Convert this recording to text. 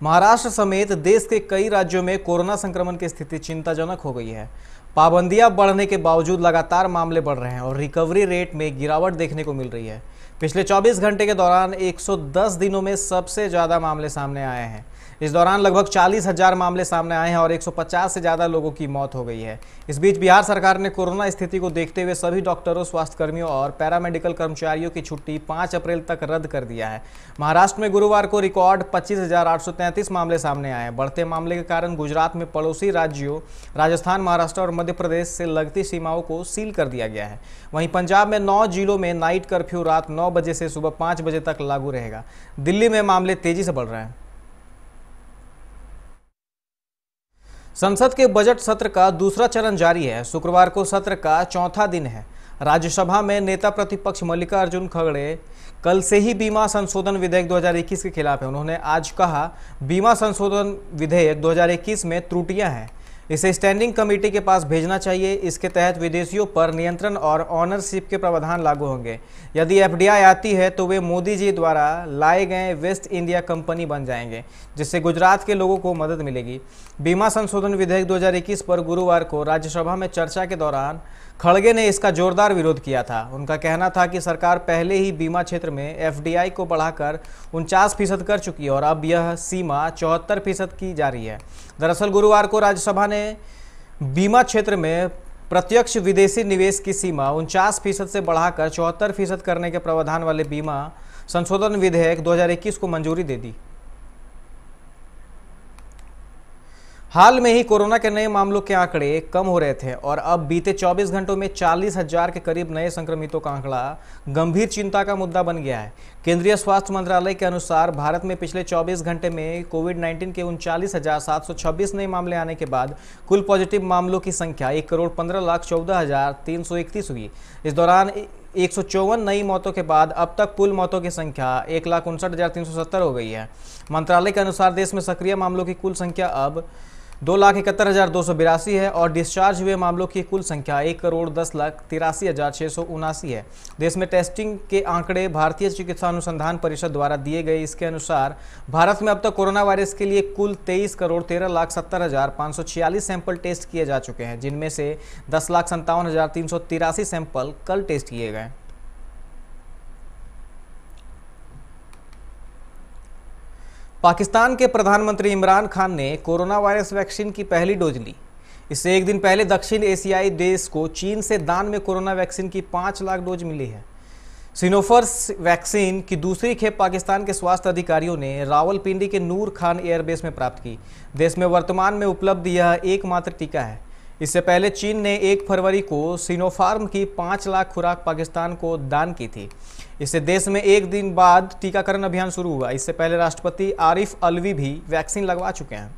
महाराष्ट्र समेत देश के कई राज्यों में कोरोना संक्रमण की स्थिति चिंताजनक हो गई है। पाबंदियां बढ़ने के बावजूद लगातार मामले बढ़ रहे हैं और रिकवरी रेट में गिरावट देखने को मिल रही है। पिछले 24 घंटे के दौरान 110 दिनों में सबसे ज़्यादा मामले सामने आए हैं। इस दौरान लगभग 40,000 मामले सामने आए हैं और 150 से ज़्यादा लोगों की मौत हो गई है। इस बीच बिहार सरकार ने कोरोना स्थिति को देखते हुए सभी डॉक्टरों, स्वास्थ्यकर्मियों और पैरामेडिकल कर्मचारियों की छुट्टी 5 अप्रैल तक रद्द कर दिया है। महाराष्ट्र में गुरुवार को रिकॉर्ड 25,833 मामले सामने आए। बढ़ते मामले के कारण गुजरात में पड़ोसी राज्यों राजस्थान, महाराष्ट्र और मध्य प्रदेश से लगती सीमाओं को सील कर दिया गया है। वहीं पंजाब में 9 जिलों में नाइट कर्फ्यू रात 9 बजे से सुबह 5 बजे तक लागू रहेगा। दिल्ली में मामले तेजी से बढ़ रहे हैं। संसद के बजट सत्र का दूसरा चरण जारी है। शुक्रवार को सत्र का चौथा दिन है। राज्यसभा में नेता प्रतिपक्ष मल्लिकार्जुन खड़गे कल से ही बीमा संशोधन विधेयक 2021 के खिलाफ है। उन्होंने आज कहा, बीमा संशोधन विधेयक 2021 में त्रुटियां हैं, इसे स्टैंडिंग कमेटी के पास भेजना चाहिए। इसके तहत विदेशियों पर नियंत्रण और ऑनरशिप के प्रावधान लागू होंगे। यदि एफडीआई आती है तो वे मोदी जी द्वारा लाए गए वेस्ट इंडिया कंपनी बन जाएंगे, जिससे गुजरात के लोगों को मदद मिलेगी। बीमा संशोधन विधेयक 2021 पर गुरुवार को राज्यसभा में चर्चा के दौरान खड़गे ने इसका जोरदार विरोध किया था। उनका कहना था कि सरकार पहले ही बीमा क्षेत्र में एफडीआई को बढ़ाकर 49% कर चुकी है और अब यह सीमा 74% की जा रही है। दरअसल गुरुवार को राज्यसभा ने बीमा क्षेत्र में प्रत्यक्ष विदेशी निवेश की सीमा 49% से बढ़ाकर 74% करने के प्रावधान वाले बीमा संशोधन विधेयक 2021 को मंजूरी दे दी। हाल में ही कोरोना के नए मामलों के आंकड़े कम हो रहे थे और अब बीते 24 घंटों में 40,000 के करीब नए संक्रमितों का आंकड़ा गंभीर चिंता का मुद्दा बन गया है। केंद्रीय स्वास्थ्य मंत्रालय के अनुसार भारत में पिछले 24 घंटे में कोविड-19 के 39,726 नए मामले आने के बाद कुल पॉजिटिव मामलों की संख्या 1,15,14,331 हुई। इस दौरान 154 नई मौतों के बाद अब तक कुल मौतों की संख्या 1,59,370 हो गई है। मंत्रालय के अनुसार देश में सक्रिय मामलों की कुल संख्या अब 2,71,282 है और डिस्चार्ज हुए मामलों की कुल संख्या 1,10,83,679 है। देश में टेस्टिंग के आंकड़े भारतीय चिकित्सा अनुसंधान परिषद द्वारा दिए गए। इसके अनुसार भारत में अब तक कोरोना वायरस के लिए कुल 23,13,70,546 सैंपल टेस्ट किए जा चुके हैं, जिनमें से 10,57,383 सैंपल कल टेस्ट किए गए। पाकिस्तान के प्रधानमंत्री इमरान खान ने कोरोना वायरस वैक्सीन की पहली डोज ली। इससे एक दिन पहले दक्षिण एशियाई देश को चीन से दान में कोरोना वैक्सीन की 5 लाख डोज मिली है। सिनोफर्स वैक्सीन की दूसरी खेप पाकिस्तान के स्वास्थ्य अधिकारियों ने रावलपिंडी के नूर खान एयरबेस में प्राप्त की। देश में वर्तमान में उपलब्ध यह एकमात्र टीका है। इससे पहले चीन ने 1 फरवरी को सिनोफार्म की 5 लाख खुराक पाकिस्तान को दान की थी। इससे देश में एक दिन बाद टीकाकरण अभियान शुरू हुआ। इससे पहले राष्ट्रपति आरिफ अलवी भी वैक्सीन लगवा चुके हैं।